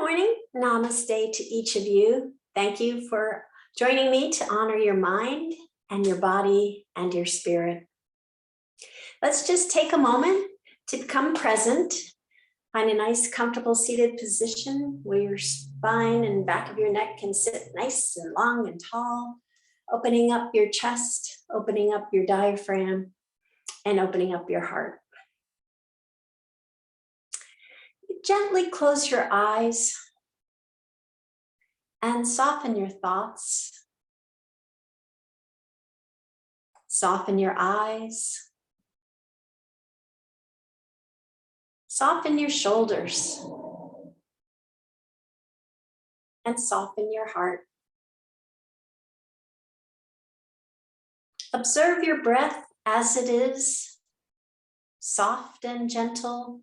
morning. Namaste to each of you. Thank you for joining me to honor your mind and your body and your spirit. Let's just take a moment to become present. Find a nice, comfortable seated position where your spine and back of your neck can sit nice and long and tall, opening up your chest, opening up your diaphragm, and opening up your heart. Gently close your eyes and soften your thoughts. Soften your eyes. Soften your shoulders. And soften your heart. Observe your breath as it is, soft and gentle,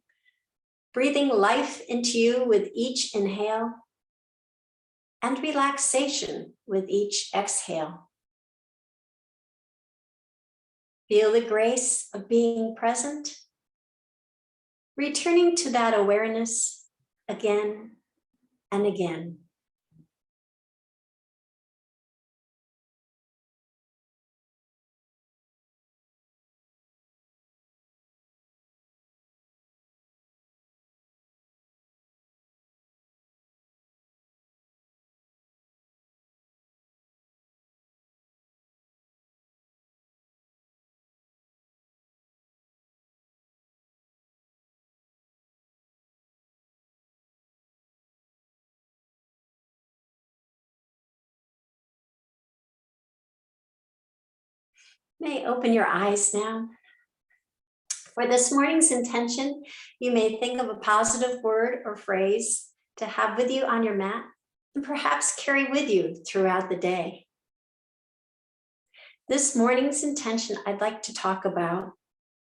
breathing life into you with each inhale and relaxation with each exhale. Feel the grace of being present, returning to that awareness again and again. You may open your eyes now. For this morning's intention, you may think of a positive word or phrase to have with you on your mat and perhaps carry with you throughout the day. This morning's intention I'd like to talk about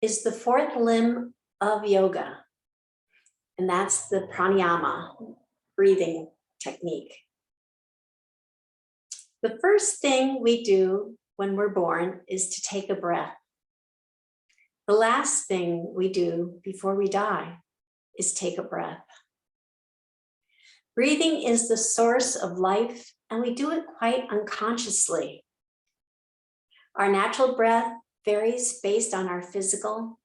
is the fourth limb of yoga, and that's the pranayama, breathing technique. The first thing we do when we're born is to take a breath. The last thing we do before we die is take a breath. Breathing is the source of life, and we do it quite unconsciously. Our natural breath varies based on our physical,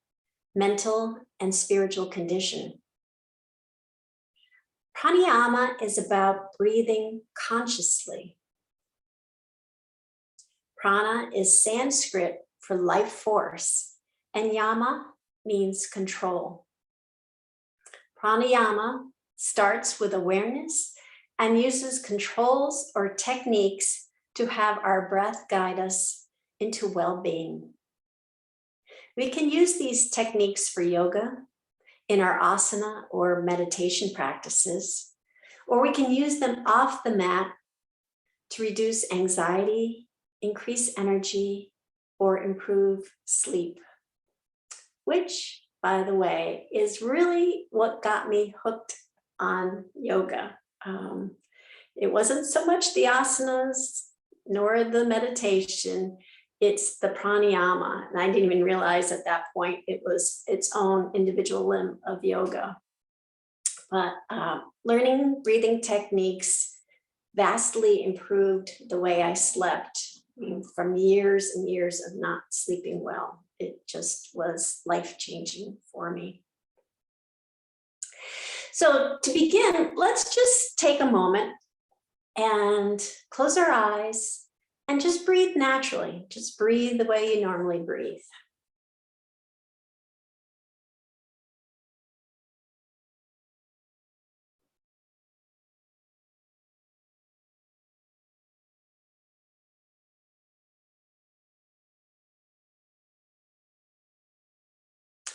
mental, and spiritual condition. Pranayama is about breathing consciously. Prana is Sanskrit for life force, and yama means control. Pranayama starts with awareness and uses controls or techniques to have our breath guide us into well-being. We can use these techniques for yoga, in our asana or meditation practices, or we can use them off the mat to reduce anxiety, increase energy, or improve sleep, which, by the way, is really what got me hooked on yoga. It wasn't so much the asanas nor the meditation, it's the pranayama. And I didn't even realize at that point it was its own individual limb of yoga. But learning breathing techniques vastly improved the way I slept. From years and years of not sleeping well. It just was life-changing for me. So to begin, let's just take a moment and close our eyes and just breathe naturally. Just breathe the way you normally breathe.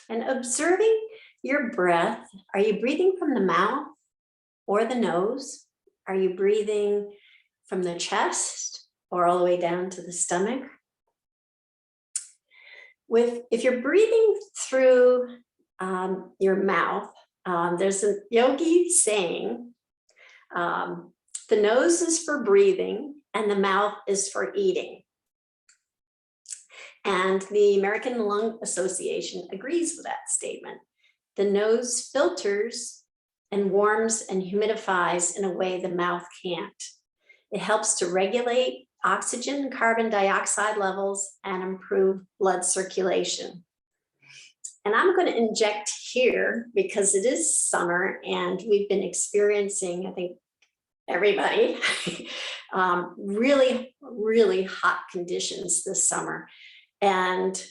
And observing your breath, are you breathing from the mouth or the nose? Are you breathing from the chest or all the way down to the stomach? If you're breathing through your mouth, there's a yogi saying, the nose is for breathing and the mouth is for eating. And the American Lung Association agrees with that statement. The nose filters and warms and humidifies in a way the mouth can't. It helps to regulate oxygen and carbon dioxide levels and improve blood circulation. And I'm going to inject here because it is summer and we've been experiencing, I think everybody, really, really hot conditions this summer. And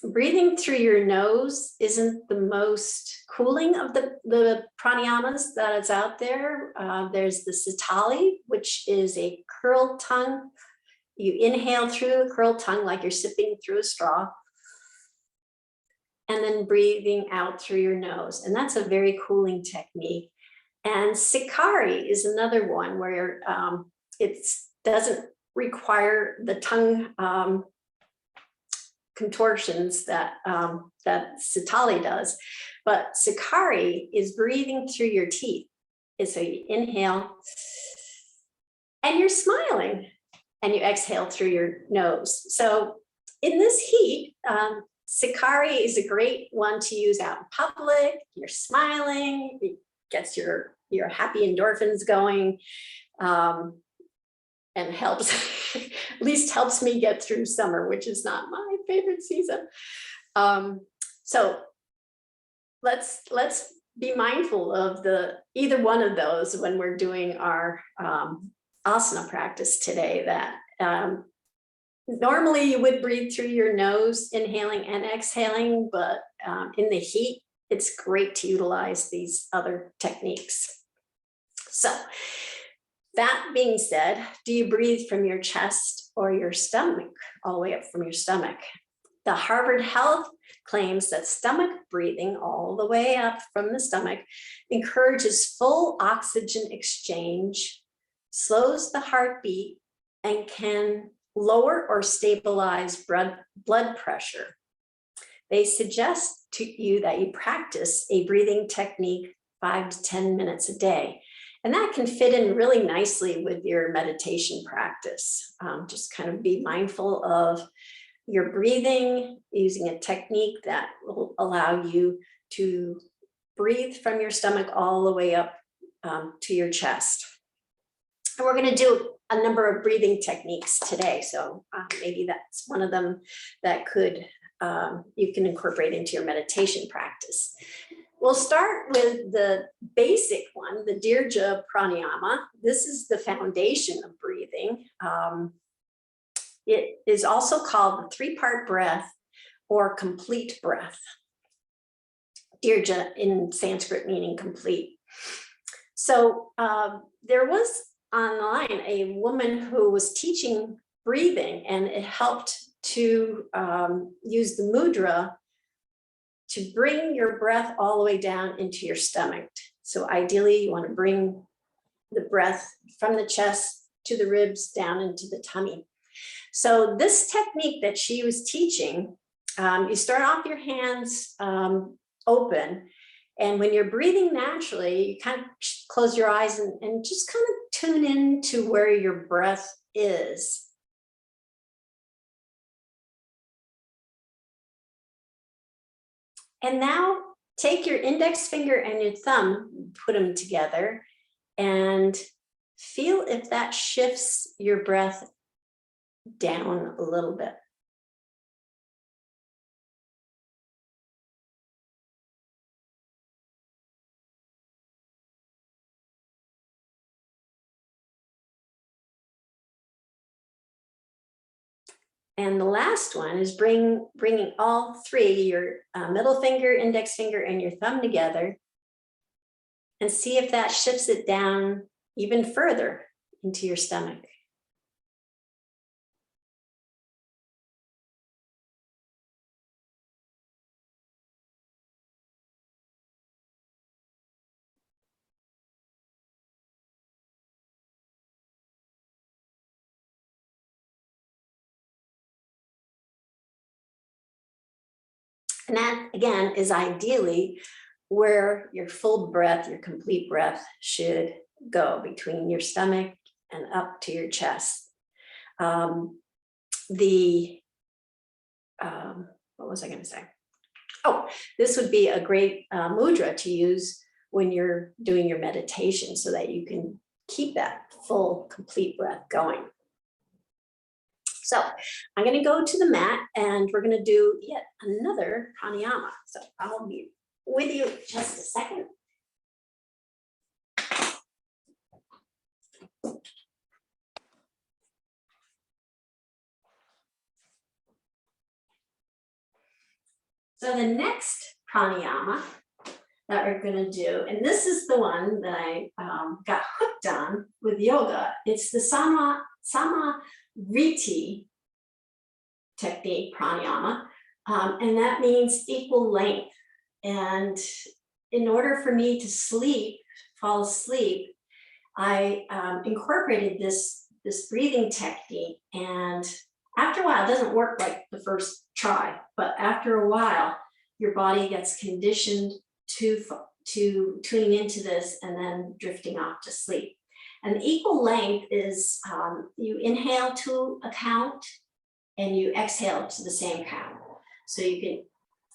breathing through your nose isn't the most cooling of the pranayamas that is out there. There's the Sitali, which is a curled tongue. You inhale through a curled tongue like you're sipping through a straw, and then breathing out through your nose. And that's a very cooling technique. And Sitkari is another one where it doesn't require the tongue contortions that Sitali does, but Sitkari is breathing through your teeth. And so you inhale and you're smiling, and you exhale through your nose. So in this heat, Sitkari is a great one to use out in public. You're smiling, it gets your happy endorphins going, and helps, at least helps me get through summer, which is not my favorite season. So let's be mindful of either one of those when we're doing our asana practice today. That normally you would breathe through your nose, inhaling and exhaling, but in the heat, it's great to utilize these other techniques. So that being said, do you breathe from your chest or your stomach, all the way up from your stomach? The Harvard Health claims that stomach breathing all the way up from the stomach encourages full oxygen exchange, slows the heartbeat, and can lower or stabilize blood pressure. They suggest to you that you practice a breathing technique 5 to 10 minutes a day. And that can fit in really nicely with your meditation practice. Just kind of be mindful of your breathing, using a technique that will allow you to breathe from your stomach all the way up to your chest. And we're going to do a number of breathing techniques today. So maybe that's one of them that you can incorporate into your meditation practice. We'll start with the basic one, the Dirga Pranayama. This is the foundation of breathing. It is also called the three-part breath or complete breath. Dirga in Sanskrit meaning complete. So there was online a woman who was teaching breathing, and it helped to use the mudra to bring your breath all the way down into your stomach. So ideally, you want to bring the breath from the chest to the ribs down into the tummy. So this technique that she was teaching, you start off your hands open, and when you're breathing naturally, you kind of close your eyes and just kind of tune in to where your breath is. And now take your index finger and your thumb, put them together, and feel if that shifts your breath down a little bit. And the last one is bringing all three, your middle finger, index finger, and your thumb together, and see if that shifts it down even further into your stomach. And that, again, is ideally where your full breath, your complete breath should go, between your stomach and up to your chest. What was I going to say? Oh, this would be a great mudra to use when you're doing your meditation so that you can keep that full, complete breath going. So I'm going to go to the mat and we're going to do yet another pranayama. So I'll be with you just a second. So the next pranayama that we're going to do, and this is the one that I got hooked on with yoga. It's the sama Vritti technique pranayama, and that means equal length. And in order for me to fall asleep, I incorporated this breathing technique. And after a while, it doesn't work like the first try, but after a while, your body gets conditioned to tuning into this and then drifting off to sleep. And the equal length is you inhale to a count and you exhale to the same count. So you can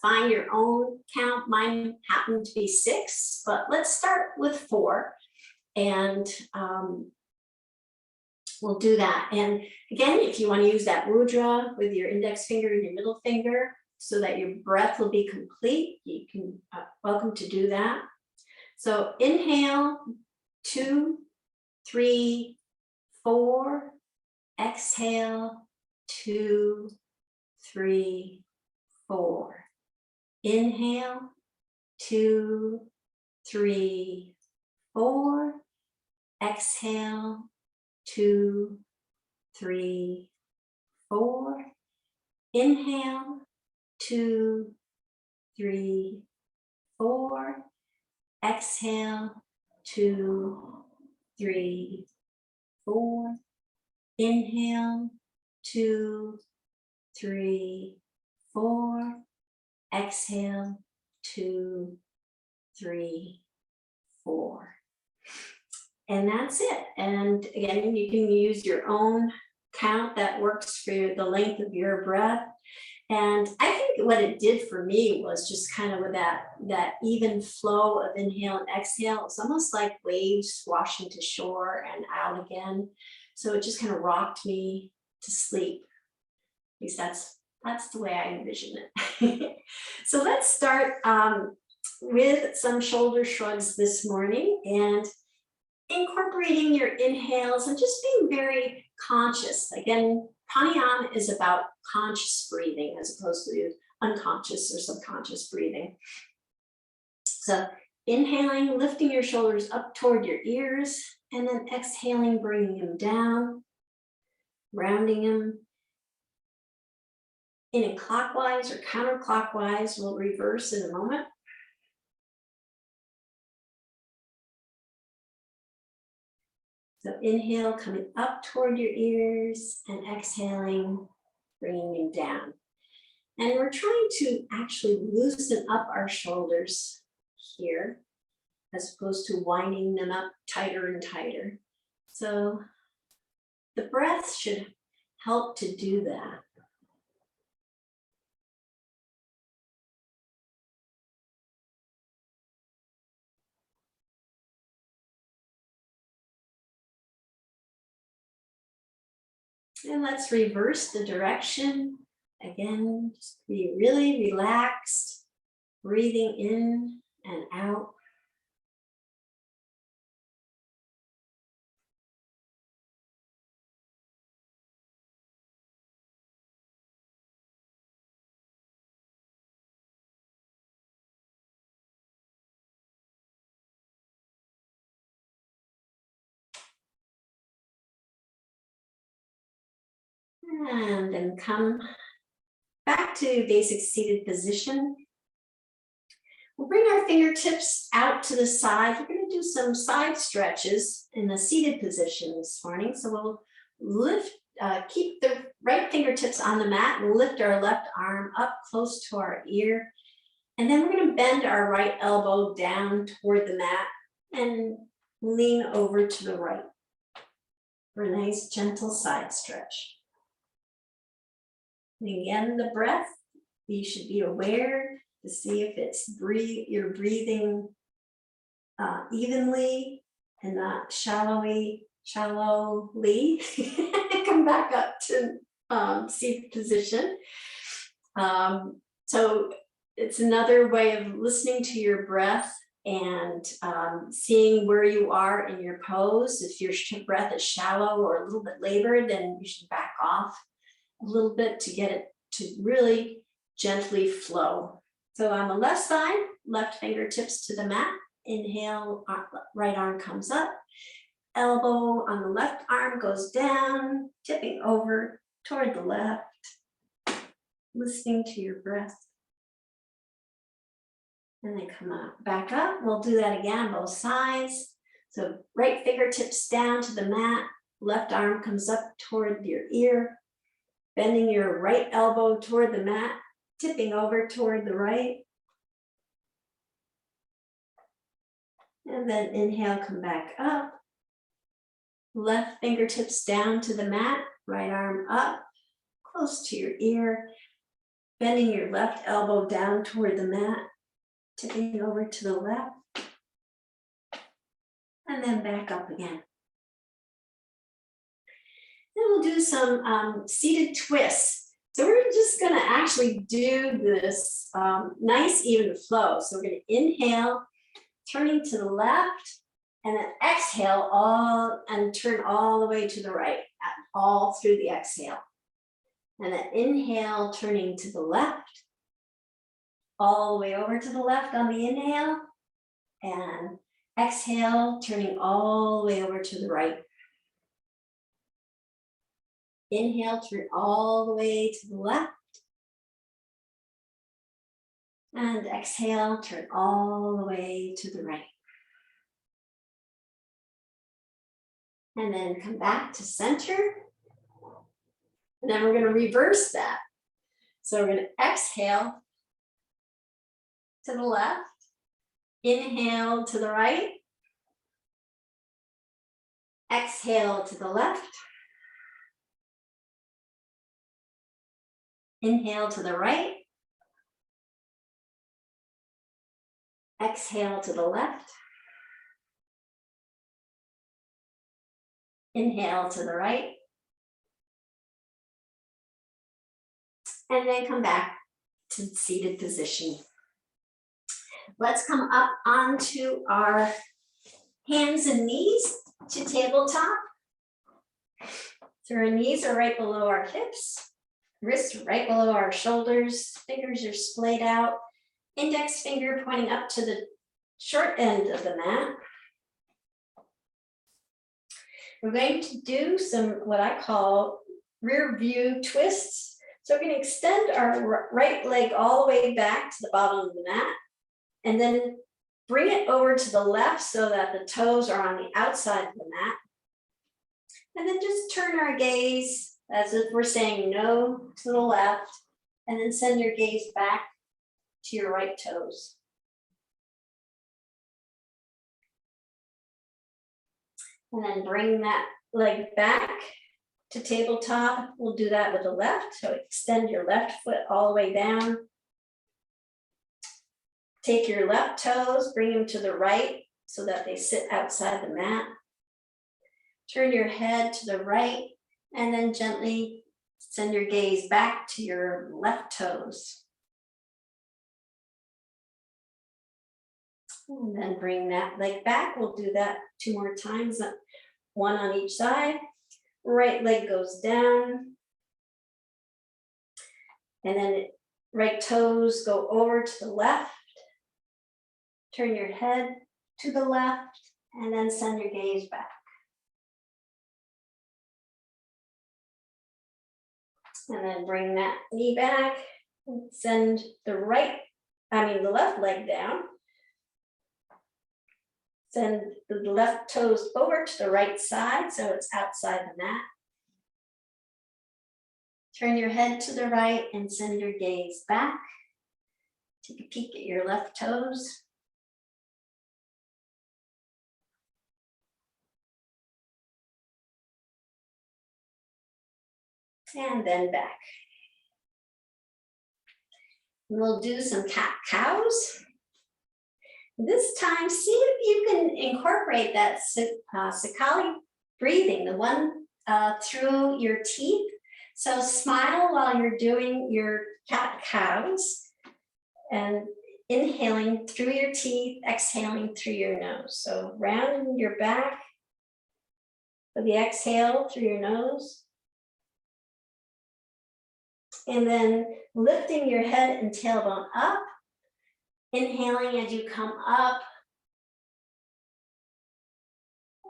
find your own count. Mine happened to be 6, but let's start with 4. And we'll do that. And again, if you want to use that mudra with your index finger and your middle finger so that your breath will be complete, you can welcome to do that. So inhale, 2, 3, 4. Exhale, 2, 3, 4. Inhale, 2, 3, 4. Exhale, 2, 3, 4. Inhale, 2, 3, 4. Exhale, 2, 3, 4. Inhale, 2, 3, 4. Exhale, 2, 3, 4. And that's it. And again, you can use your own count that works for the length of your breath. And I think what it did for me was just kind of with that even flow of inhale and exhale. It's almost like waves washing to shore and out again. So it just kind of rocked me to sleep. At least that's the way I envision it. So let's start with some shoulder shrugs this morning and incorporating your inhales and just being very conscious. Again, pranayama is about conscious breathing as opposed to unconscious or subconscious breathing. So inhaling, lifting your shoulders up toward your ears, and then exhaling, bringing them down, rounding them. In a clockwise or counterclockwise, we'll reverse in a moment. So inhale, coming up toward your ears, and exhaling, bringing them down. And we're trying to actually loosen up our shoulders here, as opposed to winding them up tighter and tighter. So the breath should help to do that. And let's reverse the direction. Again, just be really relaxed, breathing in and out. And then come back to basic seated position. We'll bring our fingertips out to the side. We're going to do some side stretches in the seated position this morning. So we'll lift, keep the right fingertips on the mat and lift our left arm up close to our ear. And then we're going to bend our right elbow down toward the mat and lean over to the right for a nice gentle side stretch. And again, the breath, you should be aware to see if it's you're breathing evenly and not shallowly. Come back up to seated position. So it's another way of listening to your breath and seeing where you are in your pose. If your breath is shallow or a little bit labored, then you should back off a little bit to get it to really gently flow. So on the left side, left fingertips to the mat. Inhale, right arm comes up. Elbow on the left arm goes down, tipping over toward the left. Listening to your breath. And then come up, back up. We'll do that again on both sides. So right fingertips down to the mat. Left arm comes up toward your ear. Bending your right elbow toward the mat. Tipping over toward the right. And then inhale, come back up. Left fingertips down to the mat. Right arm up, close to your ear. Bending your left elbow down toward the mat, tipping over to the left, and then back up again. Then we'll do some seated twists. So we're just gonna actually do this nice even flow. So we're gonna inhale, turning to the left, and then exhale and turn all the way to the right, all through the exhale. And then inhale, turning to the left, all the way over to the left on the inhale, and exhale, turning all the way over to the right. Inhale, turn all the way to the left, and exhale, turn all the way to the right. And then come back to center. And then we're going to reverse that. So we're going to exhale to the left, inhale to the right, exhale to the left, inhale to the right, exhale to the left, inhale to the right, and then come back to seated position. Let's come up onto our hands and knees to tabletop. So our knees are right below our hips, wrists right below our shoulders, fingers are splayed out, index finger pointing up to the short end of the mat. We're going to do some what I call rear view twists. So we're going to extend our right leg all the way back to the bottom of the mat, and then bring it over to the left so that the toes are on the outside of the mat. And then just turn our gaze as if we're saying no to the left, and then send your gaze back to your right toes. And then bring that leg back to tabletop. We'll do that with the left. So extend your left foot all the way down. Take your left toes, bring them to the right so that they sit outside the mat. Turn your head to the right and then gently send your gaze back to your left toes. And then bring that leg back. We'll do that 2 more times, one on each side. Right leg goes down. And then right toes go over to the left. Turn your head to the left and then send your gaze back. And then bring that knee back, send the left leg down. Send the left toes over to the right side so it's outside the mat. Turn your head to the right and send your gaze back. Take a peek at your left toes. And then back. We'll do some cat-cows. This time, see if you can incorporate that Sitali breathing, the one through your teeth. So smile while you're doing your cat-cows and inhaling through your teeth, exhaling through your nose. So round your back with the exhale through your nose. And then lifting your head and tailbone up. Inhaling as you come up.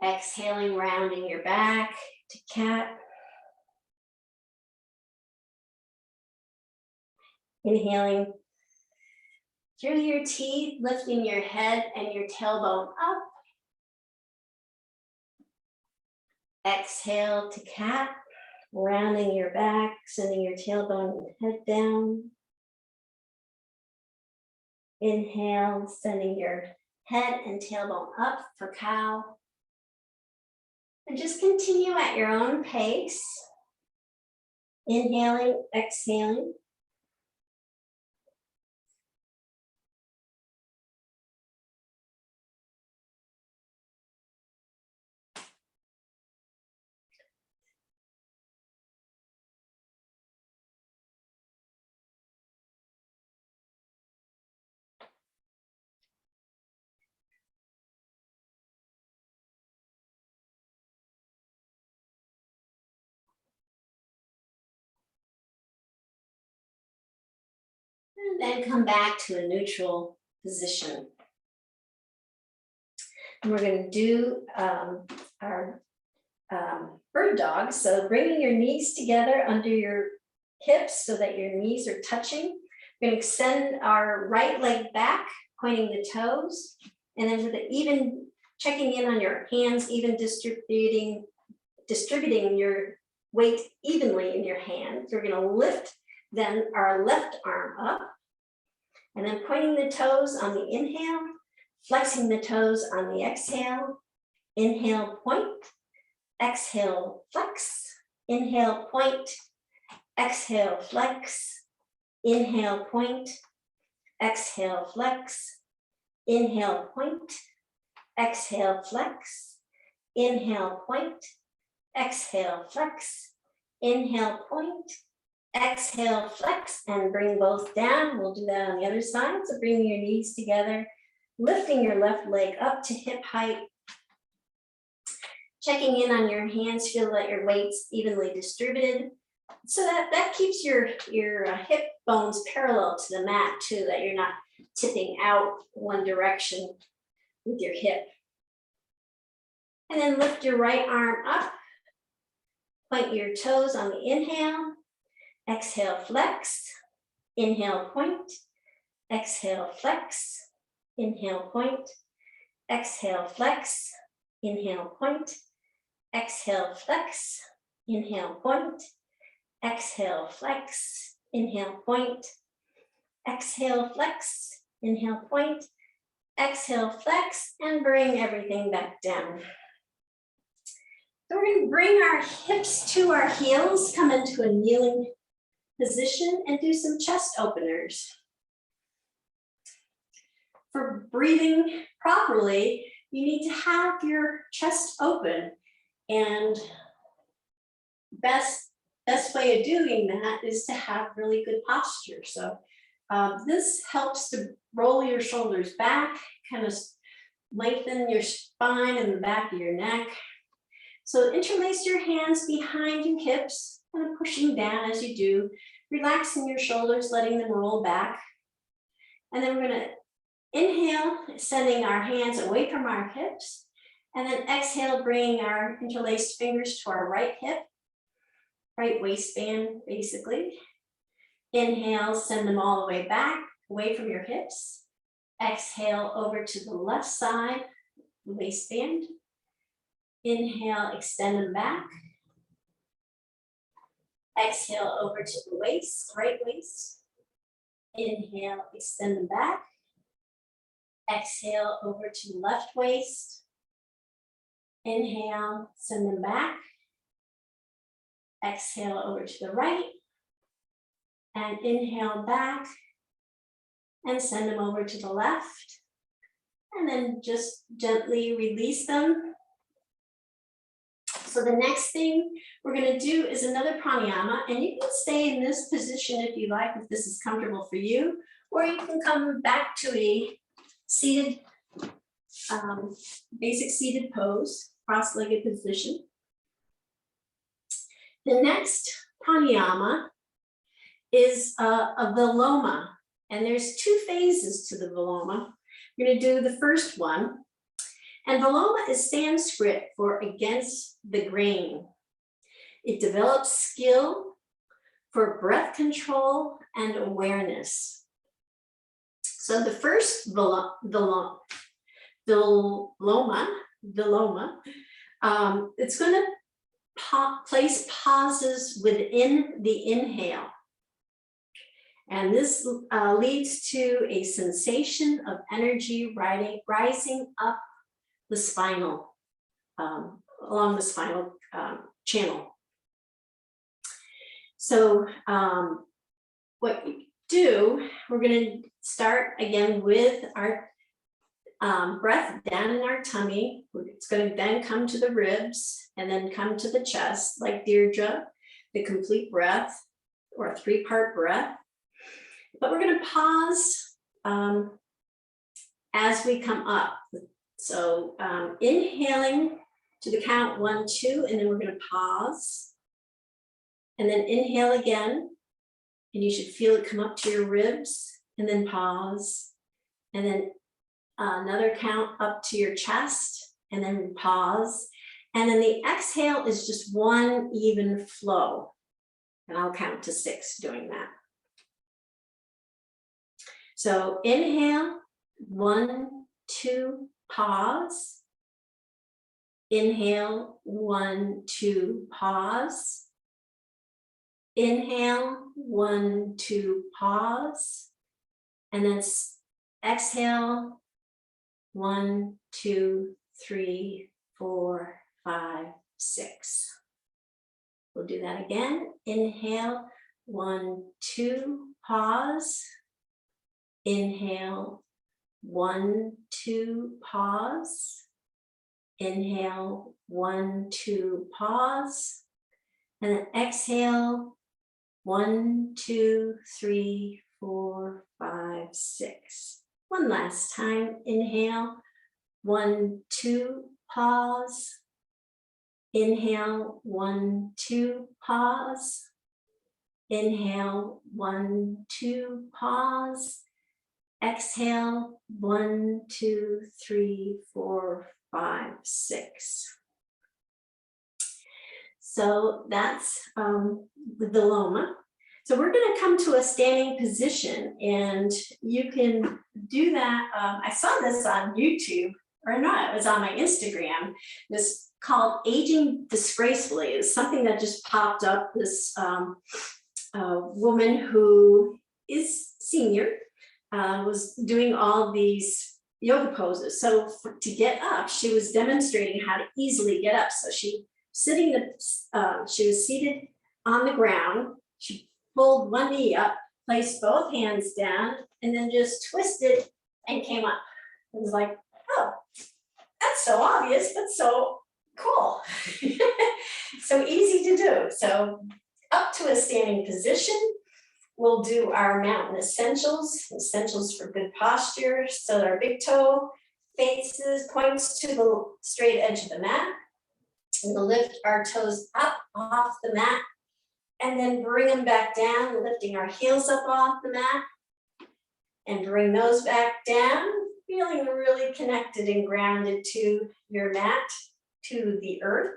Exhaling, rounding your back to cat. Inhaling through your teeth, lifting your head and your tailbone up. Exhale to cat, rounding your back, sending your tailbone and head down. Inhale, sending your head and tailbone up for cow. And just continue at your own pace. Inhaling, exhaling. And then come back to a neutral position. And we're going to do our bird dog. So bringing your knees together under your hips so that your knees are touching. We're going to extend our right leg back, pointing the toes, and then with the even checking in on your hands, even distributing your weight evenly in your hands. We're going to lift then our left arm up, and then pointing the toes on the inhale, flexing the toes on the exhale. Inhale, point. Exhale, flex. Inhale, point. Exhale, flex. Inhale, point. Exhale, flex. Inhale, point. Exhale, flex. Inhale, point. Exhale, flex. Inhale, point. Exhale, flex, and bring both down. We'll do that on the other side. So bringing your knees together, lifting your left leg up to hip height. Checking in on your hands, feel that your weight's evenly distributed. So that keeps your hip bones parallel to the mat too, that you're not tipping out one direction with your hip. And then lift your right arm up. Point your toes on the inhale. Exhale, flex. Inhale, point. Exhale, flex. Inhale, point. Exhale, flex. Inhale, point. Exhale, flex. Inhale, point. Exhale, flex. Inhale, point. Exhale, flex. Inhale, point. Exhale, flex, and bring everything back down. So we're going to bring our hips to our heels, come into a kneeling position, and do some chest openers. For breathing properly, you need to have your chest open, and best way of doing that is to have really good posture. So this helps to roll your shoulders back, kind of lengthen your spine and the back of your neck. So interlace your hands behind your hips, kind of pushing down as you do, relaxing your shoulders, letting them roll back. And then we're going to inhale, sending our hands away from our hips, and then exhale, bringing our interlaced fingers to our right hip, right waistband, basically. Inhale, send them all the way back, away from your hips. Exhale, over to the left side, the waistband. Inhale, extend them back. Exhale, over to the waist, right waist. Inhale, extend them back. Exhale, over to the left waist. Inhale, send them back. Exhale, over to the right. And inhale back and send them over to the left. and then just gently release them. So the next thing we're going to do is another pranayama, and you can stay in this position if you like, if this is comfortable for you, or you can come back to a seated, basic seated pose, cross-legged position. The next pranayama is a Viloma, and there's two phases to the Viloma. We're going to do the first one. And Viloma is Sanskrit for against the grain. It develops skill for breath control and awareness. So the first Viloma, it's going to place pauses within the inhale. And this leads to a sensation of energy rising up the spinal, along the spinal channel. So what you do, we're going to start again with our breath down in our tummy. It's going to then come to the ribs and then come to the chest, like Dirga, the complete breath, or a 3-part breath. But we're going to pause as we come up. So inhaling to the count 1, 2, and then we're going to pause. And then inhale again, and you should feel it come up to your ribs, and then pause. And then another count up to your chest, and then pause. And then the exhale is just one even flow. And I'll count to 6 doing that. So inhale, 1, 2, pause. Inhale, 1, 2, pause. Inhale, 1, 2, pause. And then exhale, 1, 2, 3, 4, 5, 6. We'll do that again. Inhale, 1, 2, pause. Inhale, 1, 2, pause. Inhale, 1, 2, pause. And then exhale, 1, 2, 3, 4, 5, 6. One last time. Inhale, 1, 2, pause. Inhale, 1, 2, pause. Inhale, 1, 2, pause. Exhale, 1, 2, 3, 4, 5, 6. So that's the Viloma. So we're going to come to a standing position, and you can do that. I saw this on YouTube, or no, it was on my Instagram. This called Aging Disgracefully. It's something that just popped up. This woman who is senior was doing all these yoga poses. So to get up, she was demonstrating how to easily get up. So she was seated on the ground. She pulled one knee up, placed both hands down, and then just twisted and came up. It was like, oh, that's so obvious, but so cool. So easy to do. So up to a standing position. We'll do our mountain essentials for good posture. So our big toe points to the straight edge of the mat. We'll lift our toes up off the mat and then bring them back down, lifting our heels up off the mat and bring those back down, feeling really connected and grounded to your mat, to the earth.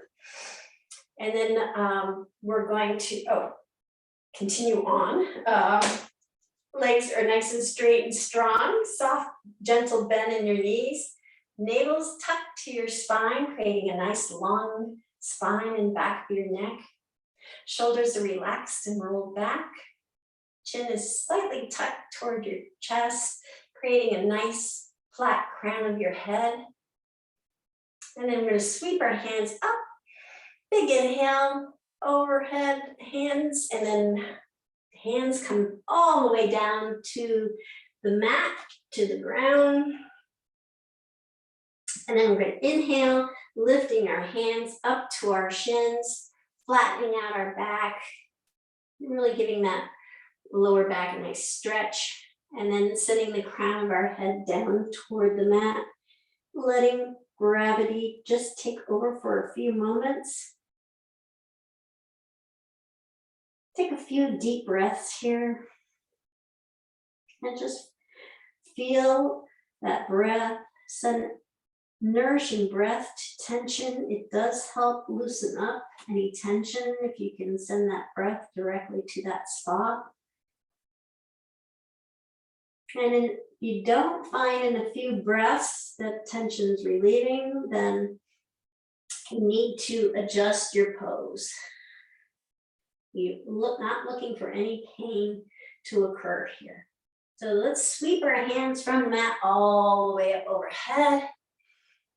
And then we're going to, continue on. Legs are nice and straight and strong, soft, gentle bend in your knees. Navel's tucked to your spine, creating a nice long spine and back of your neck. Shoulders are relaxed and rolled back. Chin is slightly tucked toward your chest, creating a nice flat crown of your head. And then we're going to sweep our hands up. Big inhale, overhead hands, and then hands come all the way down to the mat, to the ground. And then we're going to inhale, lifting our hands up to our shins, flattening out our back, really giving that lower back a nice stretch. And then sending the crown of our head down toward the mat, letting gravity just take over for a few moments. Take a few deep breaths here and just feel that breath, send nourishing breath to tension. It does help loosen up any tension if you can send that breath directly to that spot. And if you don't find in a few breaths that tension's relieving, then you need to adjust your pose. You not looking for any pain to occur here. So let's sweep our hands from the mat all the way up overhead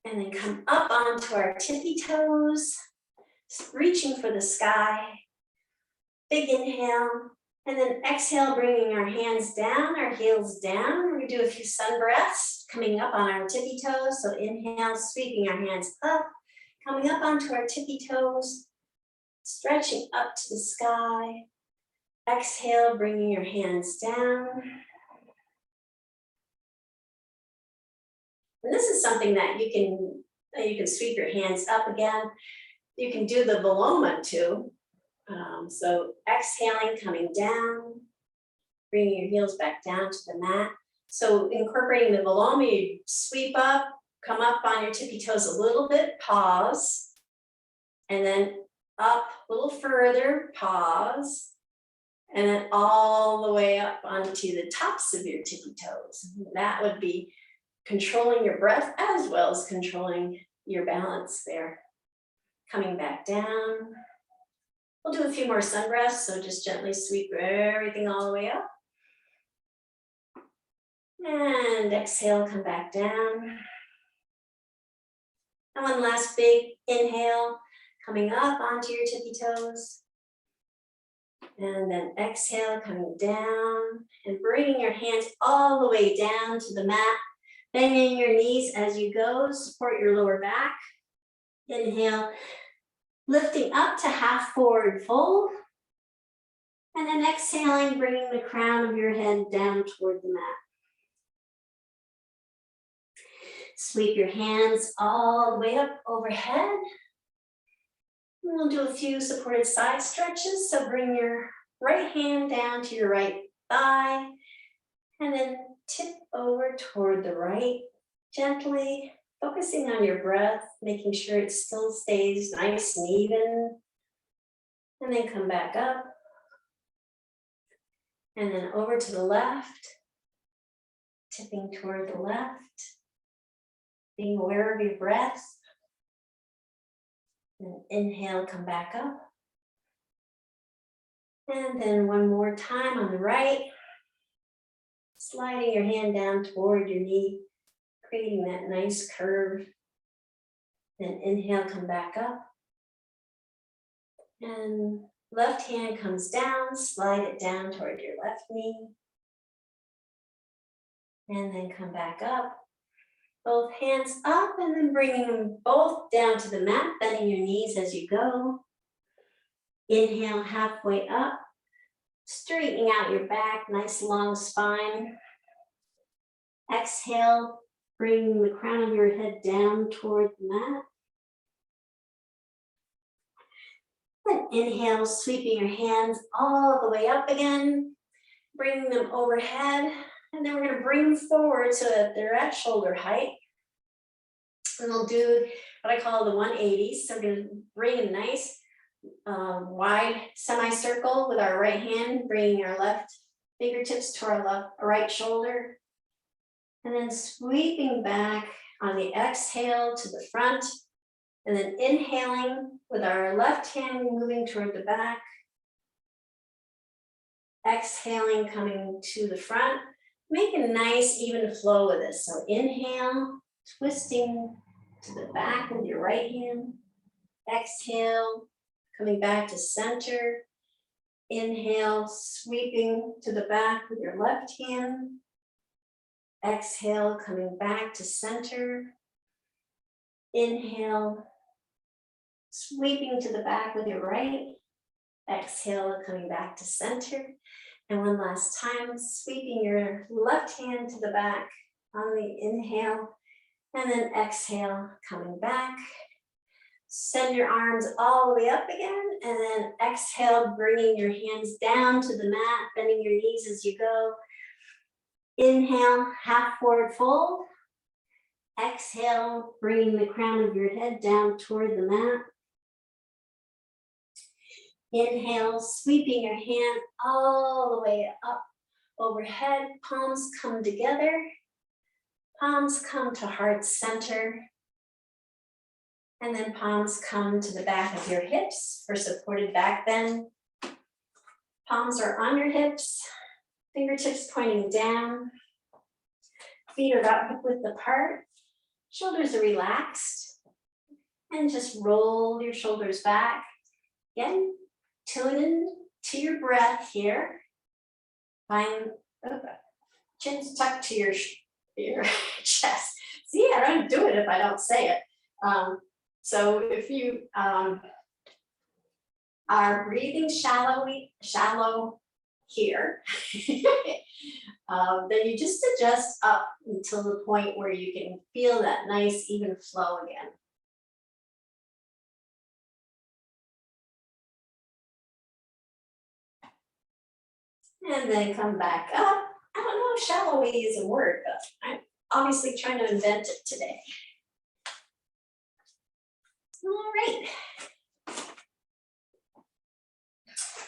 and then come up onto our tippy toes, reaching for the sky. Big inhale, and then exhale, bringing our hands down, our heels down. We're gonna do a few sun breaths, coming up on our tippy toes. So inhale, sweeping our hands up, coming up onto our tippy toes, stretching up to the sky. Exhale, bringing your hands down. And this is something that you can sweep your hands up again. You can do the Viloma too. So exhaling, coming down, bringing your heels back down to the mat. So incorporating the Viloma, you sweep up, come up on your tippy toes a little bit, pause, and then up a little further, pause, and then all the way up onto the tops of your tippy toes. That would be controlling your breath as well as controlling your balance there. Coming back down. We'll do a few more sun breaths, so just gently sweep everything all the way up. And exhale, come back down. And one last big inhale, coming up onto your tippy toes. And then exhale, coming down and bringing your hands all the way down to the mat. Bending your knees as you go, support your lower back. Inhale, lifting up to half forward fold. And then exhaling, bringing the crown of your head down toward the mat. Sweep your hands all the way up overhead. We'll do a few supported side stretches. So bring your right hand down to your right thigh and then tip over toward the right, gently focusing on your breath, making sure it still stays nice and even. And then come back up. And then over to the left, tipping toward the left, being aware of your breath. And inhale, come back up. And then one more time on the right, sliding your hand down toward your knee, creating that nice curve. Then inhale, come back up. And left hand comes down, slide it down toward your left knee. And then come back up. Both hands up and then bringing them both down to the mat, bending your knees as you go. Inhale, halfway up, straightening out your back, nice long spine. Exhale, bringing the crown of your head down toward the mat. And inhale, sweeping your hands all the way up again, bringing them overhead. And then we're going to bring forward so that they're at shoulder height. And we'll do what I call the 180s. So we're going to bring a nice wide semicircle with our right hand, bringing our left fingertips to our right shoulder. And then sweeping back on the exhale to the front. And then inhaling with our left hand moving toward the back. Exhaling, coming to the front. Make a nice even flow with this. So inhale, twisting to the back with your right hand. Exhale, coming back to center. Inhale, sweeping to the back with your left hand. Exhale, coming back to center. Inhale, sweeping to the back with your right. Exhale, coming back to center. And one last time, sweeping your left hand to the back on the inhale. And then exhale, coming back. Send your arms all the way up again. And then exhale, bringing your hands down to the mat, bending your knees as you go. Inhale, half forward fold. Exhale, bringing the crown of your head down toward the mat. Inhale, sweeping your hand all the way up overhead. Palms come together. Palms come to heart center. And then palms come to the back of your hips for supported back bend. Palms are on your hips. Fingertips pointing down. Feet are about hip width apart. Shoulders are relaxed. And just roll your shoulders back. Again, tune in to your breath here. Find chin's tucked to your chest. See, I don't do it if I don't say it. So if you are breathing shallow here, then you just adjust up until the point where you can feel that nice even flow again. And then come back up. I don't know if shallowy is a word, but I'm obviously trying to invent it today. All right.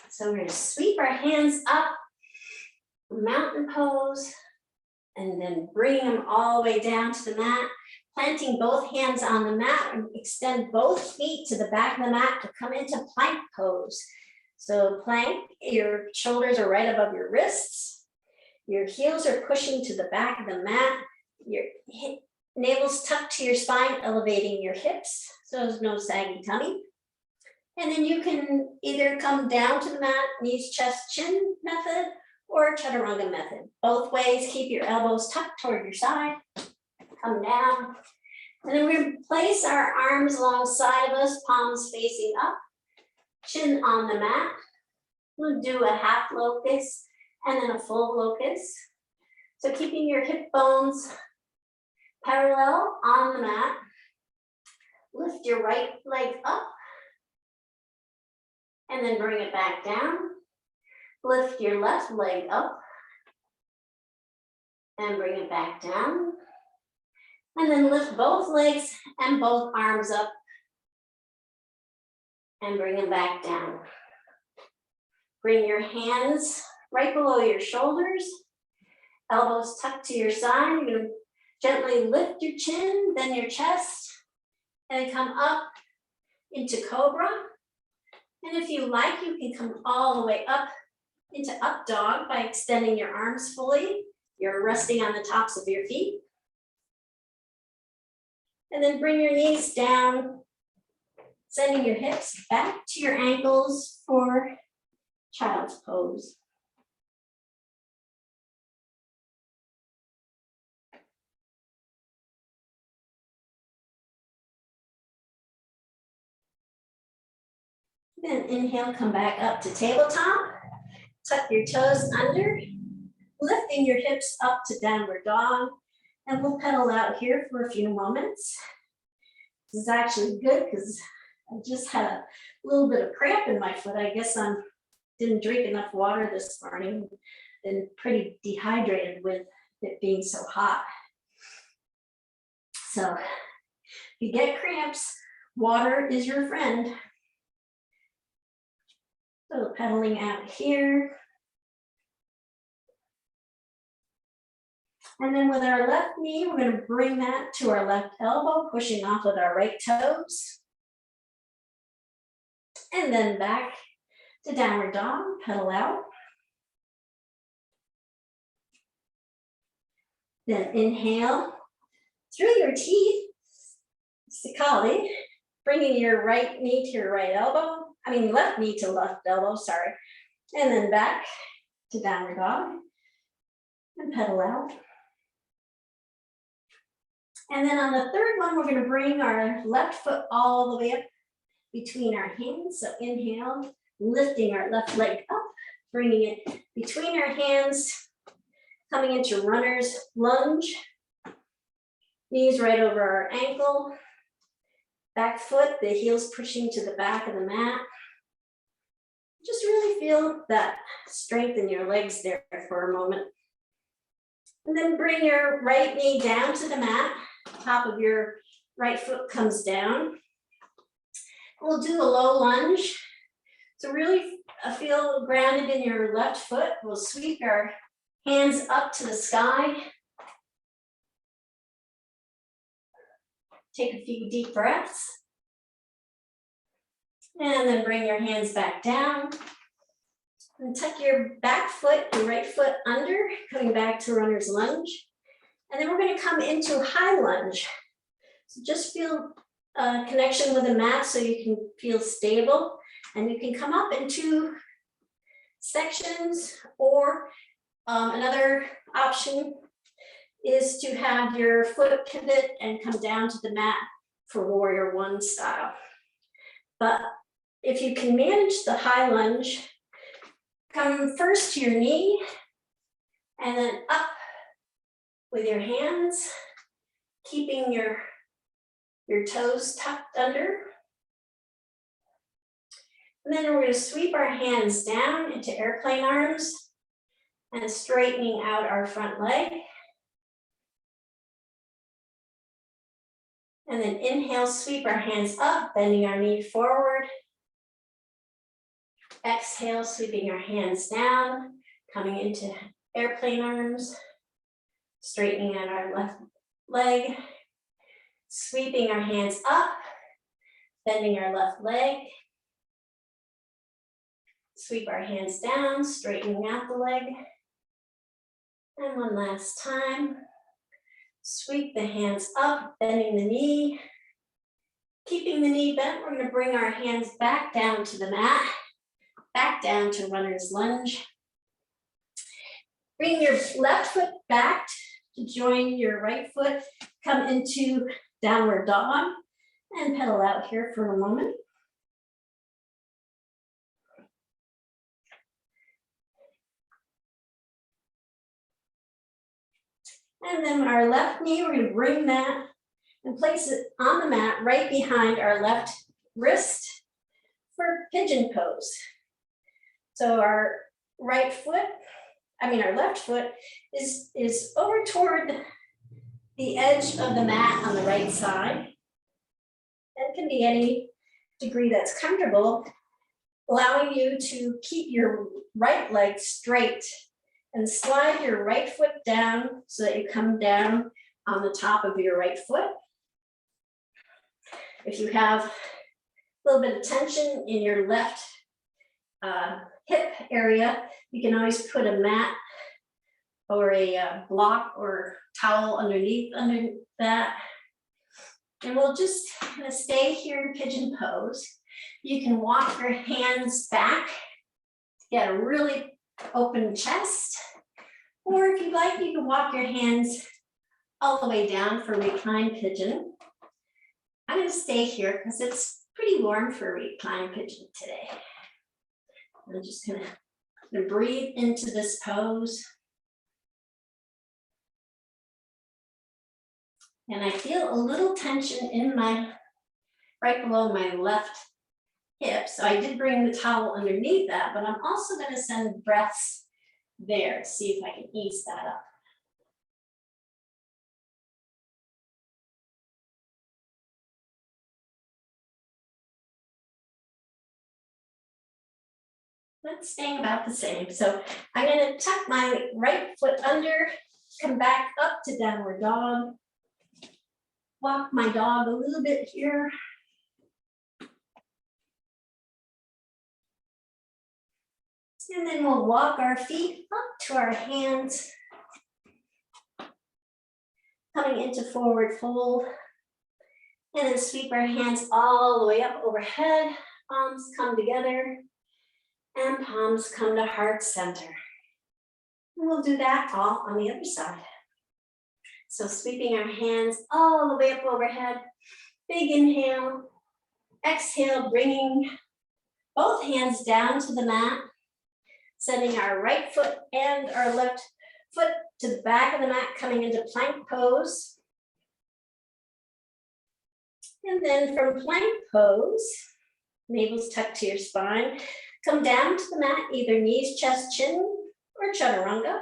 So we're going to sweep our hands up, mountain pose, and then bring them all the way down to the mat, planting both hands on the mat and extend both feet to the back of the mat to come into plank pose. So plank, your shoulders are right above your wrists. Your heels are pushing to the back of the mat. Your navel's tucked to your spine, elevating your hips, so there's no saggy tummy. And then you can either come down to the mat, knees, chest, chin method, or chaturanga method. Both ways, keep your elbows tucked toward your side. Come down. And then we're going to place our arms alongside of us, palms facing up. Chin on the mat. We'll do a half locust and then a full locust. So keeping your hip bones parallel on the mat. Lift your right leg up and then bring it back down. Lift your left leg up and bring it back down. And then lift both legs and both arms up and bring them back down. Bring your hands right below your shoulders, elbows tucked to your side. You're going to gently lift your chin, then your chest, and come up into cobra. And if you like, you can come all the way up into up dog by extending your arms fully. You're resting on the tops of your feet. And then bring your knees down, sending your hips back to your ankles for child's pose. Then inhale, come back up to tabletop. Tuck your toes under, lifting your hips up to downward dog. And we'll pedal out here for a few moments. This is actually good because I just had a little bit of cramp in my foot. I guess I didn't drink enough water this morning. Been pretty dehydrated with it being so hot. So if you get cramps, water is your friend. So pedaling out here. And then with our left knee, we're going to bring that to our left elbow, pushing off with our right toes. And then back to downward dog, pedal out. Then inhale through your teeth, Sitali, bringing your right knee to your right elbow. Left knee to left elbow, sorry. And then back to downward dog and pedal out. And then on the third one, we're going to bring our left foot all the way up between our hands. So inhale, lifting our left leg up, bringing it between our hands, coming into runner's lunge. Knees right over our ankle. Back foot, the heels pushing to the back of the mat. Just really feel that strength in your legs there for a moment. And then bring your right knee down to the mat. Top of your right foot comes down. We'll do a low lunge. So really feel grounded in your left foot. We'll sweep our hands up to the sky. Take a few deep breaths. And then bring your hands back down. And tuck your back foot, your right foot under, coming back to runner's lunge. And then we're going to come into high lunge. So just feel a connection with the mat so you can feel stable. And you can come up in two sections, or another option is to have your foot pivot and come down to the mat for warrior one style. But if you can manage the high lunge, come first to your knee and then up with your hands, keeping your toes tucked under. And then we're going to sweep our hands down into airplane arms and straightening out our front leg. And then inhale, sweep our hands up, bending our knee forward. Exhale, sweeping our hands down, coming into airplane arms, straightening out our left leg, sweeping our hands up, bending our left leg, sweep our hands down, straightening out the leg. And one last time, sweep the hands up, bending the knee. Keeping the knee bent, we're going to bring our hands back down to the mat, back down to runner's lunge. Bring your left foot back to join your right foot. Come into downward dog and pedal out here for a moment. And then our left knee, we're going to bring that and place it on the mat right behind our left wrist for pigeon pose. So our left foot is over toward the edge of the mat on the right side. That can be any degree that's comfortable, allowing you to keep your right leg straight and slide your right foot down so that you come down on the top of your right foot. If you have a little bit of tension in your left hip area, you can always put a mat or a block or towel underneath that. And we'll just kind of stay here in pigeon pose. You can walk your hands back to get a really open chest. Or if you'd like, you can walk your hands all the way down for reclined pigeon. I'm going to stay here because it's pretty warm for reclined pigeon today. I'm just going to breathe into this pose. And I feel a little tension in right below my left hip. So I did bring the towel underneath that, but I'm also going to send breaths there, see if I can ease that up. That's staying about the same. So I'm going to tuck my right foot under, come back up to downward dog. Walk my dog a little bit here. And then we'll walk our feet up to our hands. Coming into forward fold. And then sweep our hands all the way up overhead. Palms come together. And palms come to heart center. And we'll do that all on the other side. So sweeping our hands all the way up overhead. Big inhale. Exhale, bringing both hands down to the mat. Sending our right foot and our left foot to the back of the mat, coming into plank pose. And then from plank pose, navel's tucked to your spine. Come down to the mat, either knees, chest, chin, or chaturanga.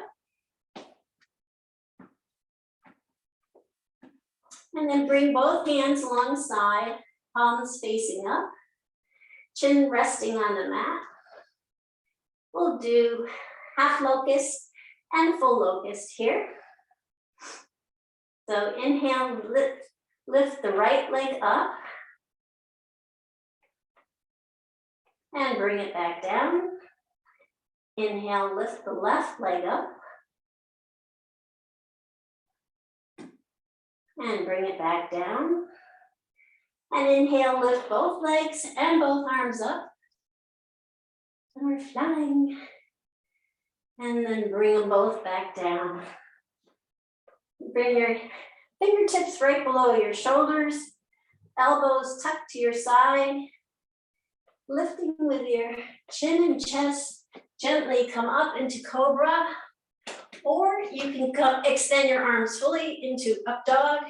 And then bring both hands alongside, palms facing up, chin resting on the mat. We'll do half locust and full locust here. So inhale, lift the right leg up. And bring it back down. Inhale, lift the left leg up. And bring it back down. And inhale, lift both legs and both arms up. And we're flying. And then bring them both back down. Bring your fingertips right below your shoulders, elbows tucked to your side. Lifting with your chin and chest, gently come up into cobra, or you can extend your arms fully into up dog.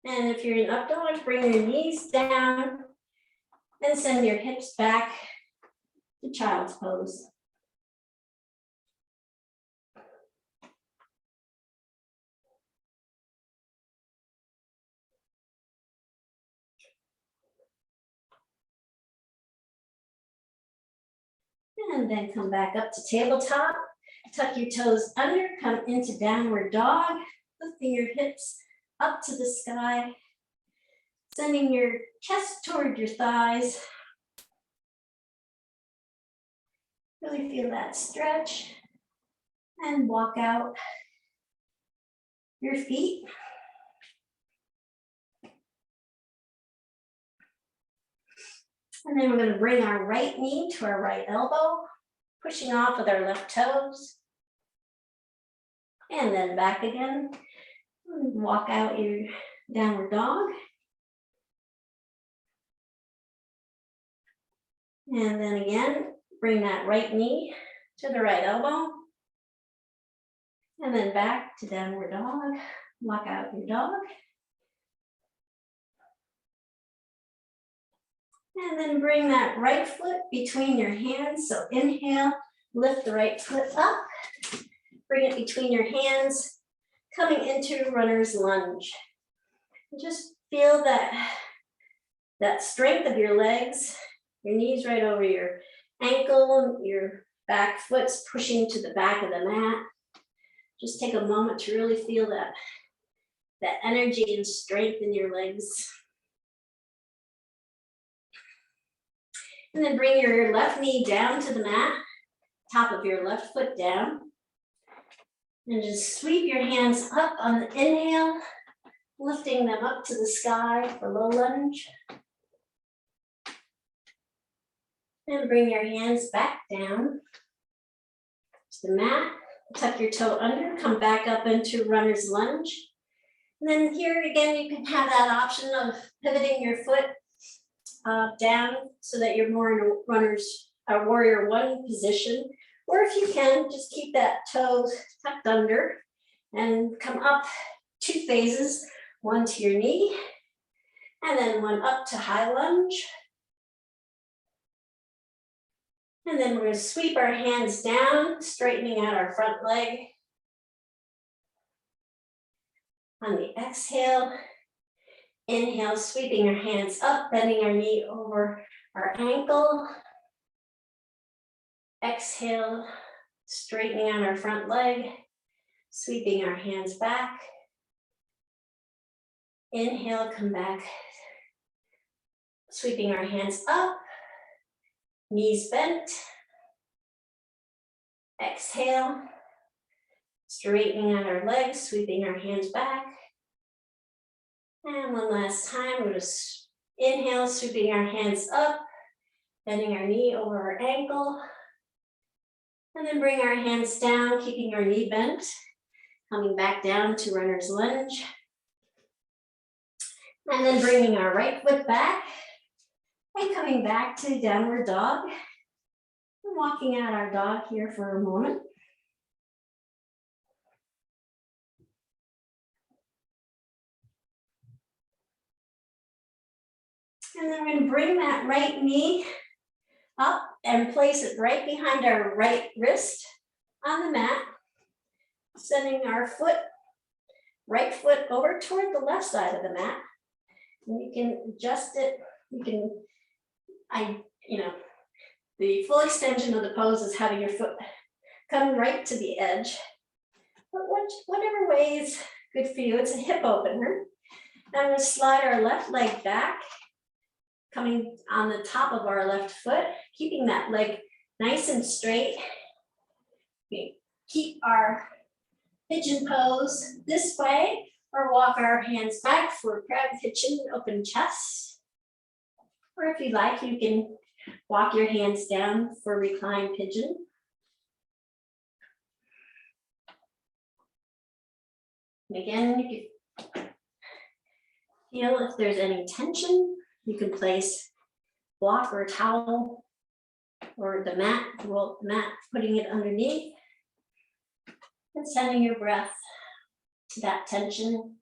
And if you're in up dog, bring your knees down and send your hips back to child's pose. And then come back up to tabletop. Tuck your toes under, come into downward dog, lifting your hips up to the sky, sending your chest toward your thighs. Really feel that stretch. And walk out your feet. And then we're going to bring our right knee to our right elbow, pushing off with our left toes. And then back again. Walk out your downward dog. And then again, bring that right knee to the right elbow. And then back to downward dog. Walk out your dog. And then bring that right foot between your hands. So inhale, lift the right foot up. Bring it between your hands, coming into runner's lunge. And just feel that strength of your legs, your knees right over your ankle, your back foot's pushing to the back of the mat. Just take a moment to really feel that energy and strength in your legs. And then bring your left knee down to the mat, top of your left foot down. And just sweep your hands up on the inhale, lifting them up to the sky for low lunge. And bring your hands back down to the mat. Tuck your toe under, come back up into runner's lunge. And then here again, you can have that option of pivoting your foot down so that you're more in a warrior one position. Or if you can, just keep that toe tucked under and come up 2 phases, one to your knee, and then one up to high lunge. And then we're going to sweep our hands down, straightening out our front leg. On the exhale, inhale, sweeping our hands up, bending our knee over our ankle. Exhale, straightening out our front leg, sweeping our hands back. Inhale, come back, sweeping our hands up, knees bent. Exhale, straightening out our legs, sweeping our hands back. And one last time, we're going to inhale, sweeping our hands up, bending our knee over our ankle. And then bring our hands down, keeping our knee bent. Coming back down to runner's lunge. And then bringing our right foot back and coming back to downward dog. And walking out our dog here for a moment. And then we're going to bring that right knee up and place it right behind our right wrist on the mat. Sending our right foot over toward the left side of the mat. And you can adjust it. You can, the full extension of the pose is having your foot come right to the edge. But whatever way is good for you, it's a hip opener. Now I'm going to slide our left leg back, coming on the top of our left foot, keeping that leg nice and straight. We keep our pigeon pose this way, or walk our hands back for crab pigeon, open chest. Or if you like, you can walk your hands down for reclined pigeon. And again, you can feel if there's any tension. You can place block or towel or the mat, roll the mat, putting it underneath and sending your breath to that tension.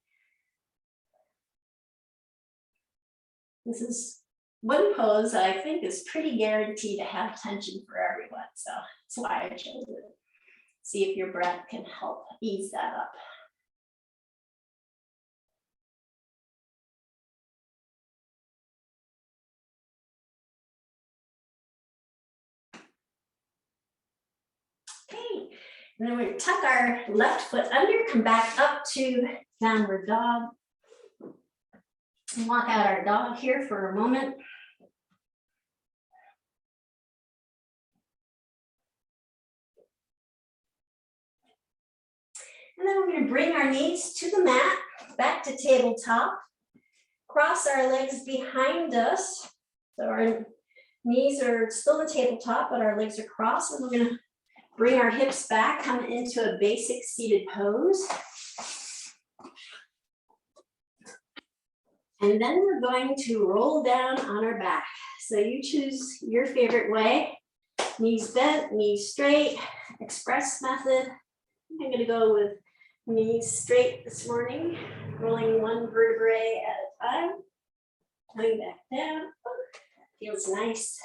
This is one pose that I think is pretty guaranteed to have tension for everyone. So that's why I chose it. See if your breath can help ease that up. Okay, and then we tuck our left foot under, come back up to downward dog. And walk out our dog here for a moment. And then we're going to bring our knees to the mat, back to tabletop. Cross our legs behind us. So our knees are still the tabletop, but our legs are crossed. And we're going to bring our hips back, come into a basic seated pose. And then we're going to roll down on our back. So you choose your favorite way. Knees bent, knees straight, express method. I'm going to go with knees straight this morning, rolling one vertebrae at a time. Coming back down, feels nice.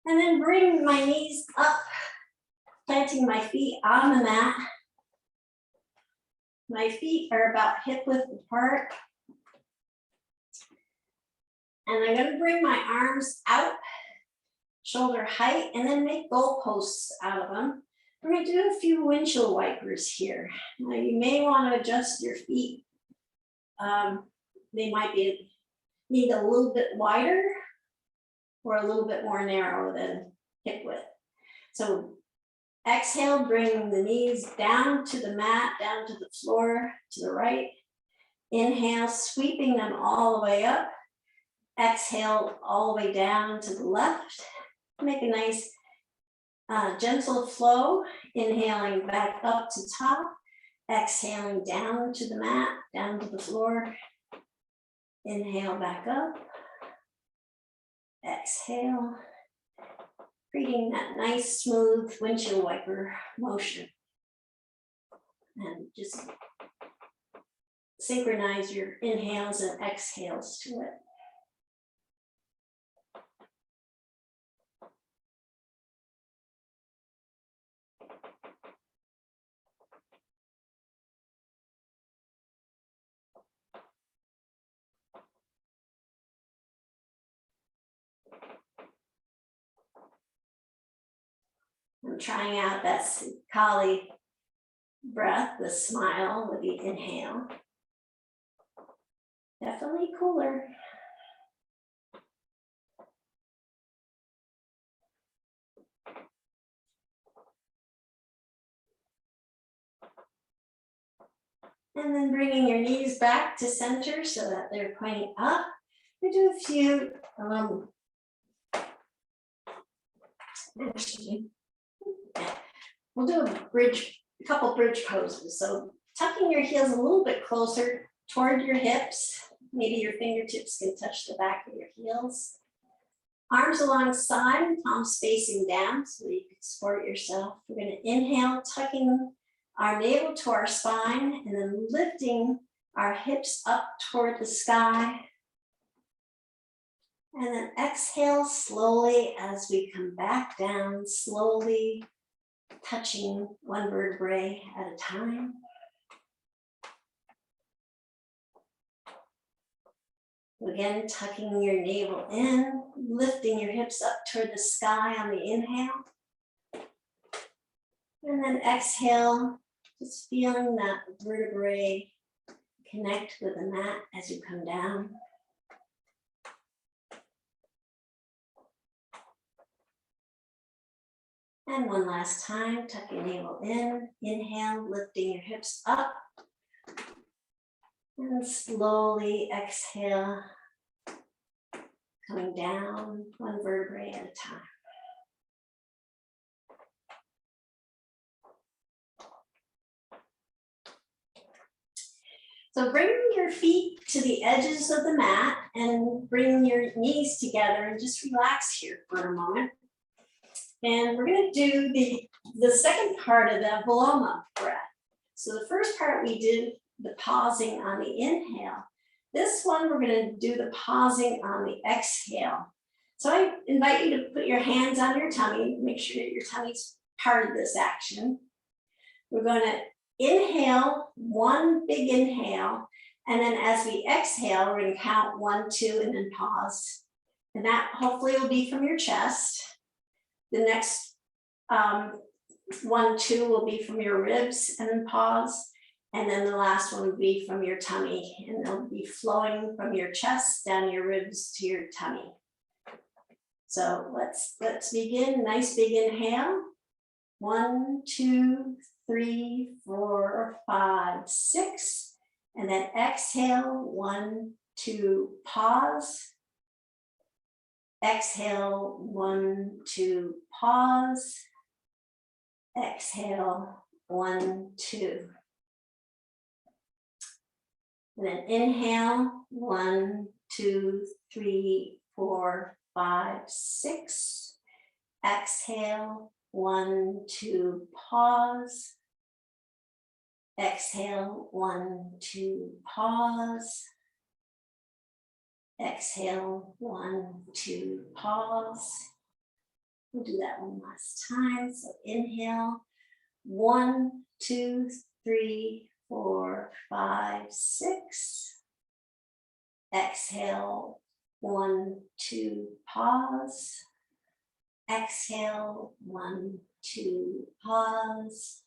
And then bring my knees up, planting my feet on the mat. My feet are about hip width apart. And I'm going to bring my arms out, shoulder height, and then make goalposts out of them. We're going to do a few windshield wipers here. Now you may want to adjust your feet. They might need a little bit wider or a little bit more narrow than hip width. So exhale, bring the knees down to the mat, down to the floor, to the right. Inhale, sweeping them all the way up. Exhale all the way down to the left. Make a nice gentle flow. Inhaling back up to top. Exhaling down to the mat, down to the floor. Inhale back up. Exhale. Creating that nice smooth windshield wiper motion. And just synchronize your inhales and exhales to it. I'm trying out that Sitali breath, the smile with the inhale. Definitely cooler. And then bringing your knees back to center so that they're pointing up. We do a few, we'll do a bridge a couple bridge poses. So tucking your heels a little bit closer toward your hips. Maybe your fingertips can touch the back of your heels. Arms alongside, palms facing down so that you can support yourself. We're going to inhale, tucking our navel to our spine and then lifting our hips up toward the sky. And then exhale slowly as we come back down, slowly touching one vertebrae at a time. Again, tucking your navel in, lifting your hips up toward the sky on the inhale. And then exhale, just feeling that vertebrae connect with the mat as you come down. And one last time, tuck your navel in, inhale, lifting your hips up. And slowly exhale, coming down one vertebrae at a time. So bring your feet to the edges of the mat and bring your knees together and just relax here for a moment. And we're going to do the second part of the Viloma breath. So the first part we did the pausing on the inhale. This one, we're going to do the pausing on the exhale. So I invite you to put your hands on your tummy, make sure that your tummy's part of this action. We're going to inhale, one big inhale, and then as we exhale, we're going to count 1, 2, and then pause. And that hopefully will be from your chest. The next 1, 2 will be from your ribs and then pause. And then the last one will be from your tummy, and they'll be flowing from your chest down your ribs to your tummy. So let's begin. Nice big inhale. 1, 2, 3, 4, 5, 6. And then exhale. 1, 2, pause. Exhale. 1, 2, pause. Exhale. 1, 2. And then inhale, 1, 2, 3, 4, 5, 6. Exhale, 1, 2, pause. Exhale, 1, 2, pause. Exhale, 1, 2, pause. We'll do that one last time. So inhale, 1, 2, 3, 4, 5, 6. Exhale, 1, 2, pause. Exhale, 1, 2, pause.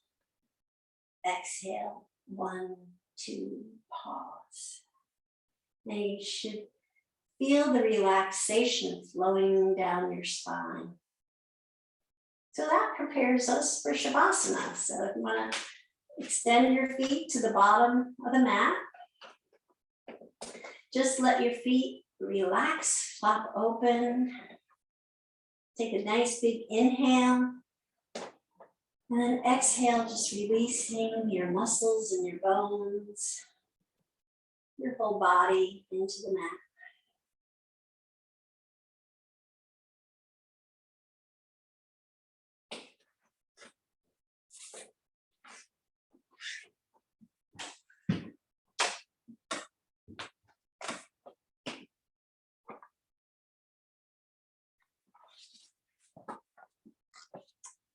Exhale, 1, 2, pause. Now you should feel the relaxation flowing down your spine. So that prepares us for Shavasana. So if you want to extend your feet to the bottom of the mat. Just let your feet relax, flop open. Take a nice big inhale. And then exhale, just releasing your muscles and your bones, your whole body into the mat.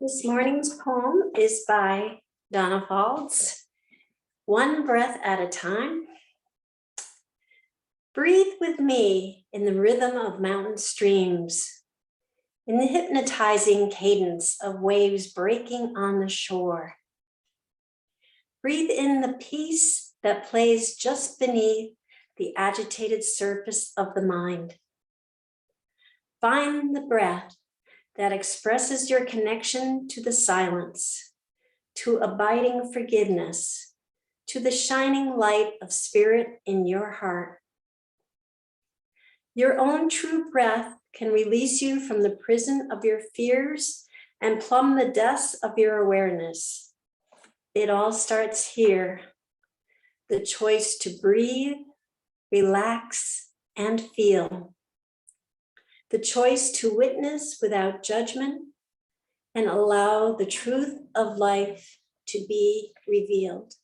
This morning's poem is by Danna Faulds, One Breath at a Time. Breathe with me in the rhythm of mountain streams, in the hypnotizing cadence of waves breaking on the shore. Breathe in the peace that plays just beneath the agitated surface of the mind. Find the breath that expresses your connection to the silence, to abiding forgiveness, to the shining light of spirit in your heart. Your own true breath can release you from the prison of your fears and plumb the depths of your awareness. it all starts here. The choice to breathe, relax, and feel. The choice to witness without judgment and allow the truth of life to be revealed.